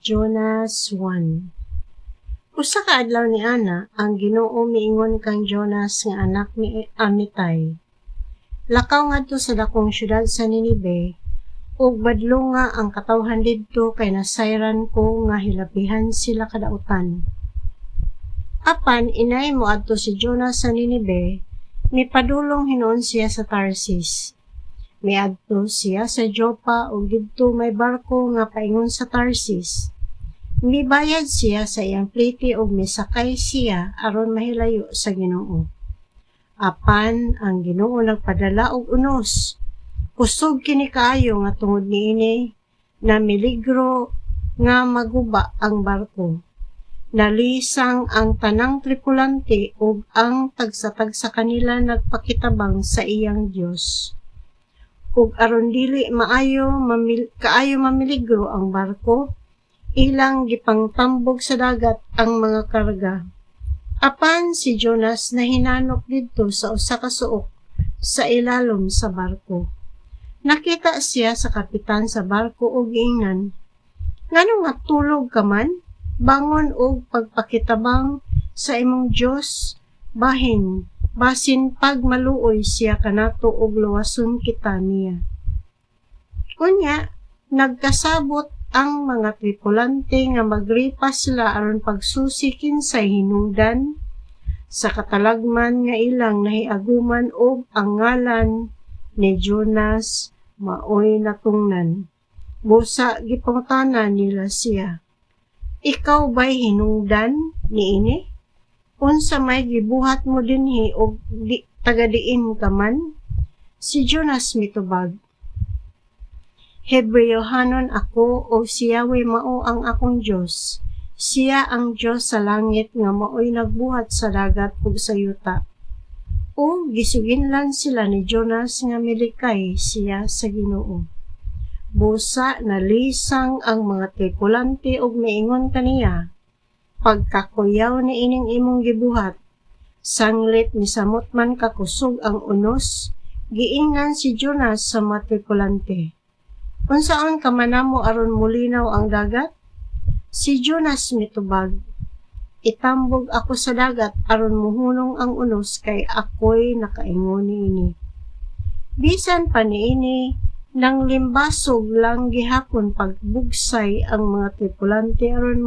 Jonas 1. Usa ka adlaw ni Ana, ang Ginoo miingon kang Jonas nga anak ni Amitay. Lakaw ngadto sa dakong syudad sa Ninive, ug badlo nga ang katawhan didto kay nasayran ko nga hilabihan sila kadautan. Apan inay moadto si Jonas sa Ninive, mipadulong hinuon siya sa Tarsis. Miadto siya sa Joppa ug didto may barko nga paingon sa Tarsis. Mibayad siya sa iyang pliti ug misakay siya aron mahilayo sa Ginoo. Apan ang Ginoo nagpadala og unos. Kusog kini kaayo nga tungod niini na miligro nga maguba ang barko. Nalisang ang tanang tripulante ug ang tagsa-tagsa kanila nagpakitabang sa iyang Dios. Ug aron dili kaayo mamiligro ang barko, ilang gipangtambog sa dagat ang mga karga. Apan si Jonas nahinanok didto sa usa ka suok sa ilalom sa barko. Nakita siya sa kapitan sa barko ug giingnan, "Ngano nga tulog ka man? Bangon og pagpakitabang sa imong Dios, basin pag maluoy siya kanato og luwason kita niya." Unya, nagkasabot ang mga tripulante nga magripas sila aron pagsusi kinsay hinungdan sa katalagman nga ilang nahiaguman og ang ngalan ni Jonas maoy natungnan. Busa gipangutanan nila siya, "Ikaw ba'y hinungdan niini? Unsa may gibuhat mo dinhi og tagadiin ka man?" Si Jonas mitubag, "Hebreohanon ako o si Yahweh mao ang akong Dios. Siya ang Dios sa langit nga maoy nagbuhat sa dagat ug sa yuta." O gisuginlan sila ni Jonas nga milikay siya sa Ginoo. Busa nalisang ang mga tripulante ug miingon kaniya, "Pagkakuyaw ni ining imong gibuhat, sanglit misamot man kakusog ang unos." Giingnan si Jonas sa mga tripulante, "Unsaon ka manamo aron mulinaw ang dagat?" Si Jonas mitubag, "Itambog ako sa dagat aron muhunong ang unos kay ako'y nakaingon niini." Bisan pa niini, nang limbasog lang gihapon pagbugsay ang mga tripulante aron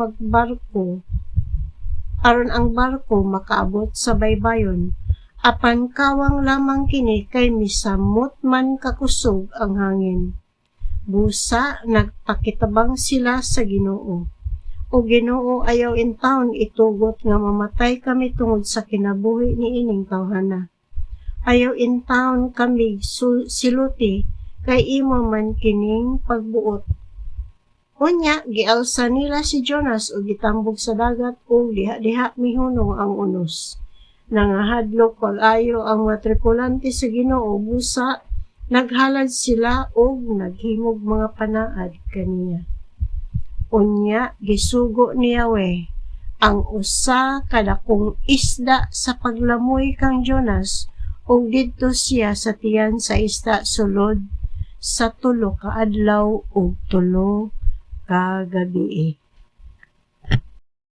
ang barko makaabot sa baybayon. Apan kawang lamang kini kay misamot man kakusog ang hangin. Busa nagpakitabang sila sa Ginoo. "O Ginoo, ayaw intawon itugot nga mamatay kami tungod sa kinabuhi niining tawhana. Ayaw intawon kami siluti kay imo man kining pagbuot." Unya gialsa nila si Jonas ug gitambog sa dagat ug diha mihunong ang unos. Nangahadlok pag-ayo ang mga tripulante sa Ginoo, busa naghalad sila ug naghimog mga panaad kaniya. Unya gisugo ni Yahweh ang usa ka dakong isda sa paglamoy kang Jonas ug didto siya sa tiyan sa isda sulod sa 3 ka adlaw ug 3 ka gabii.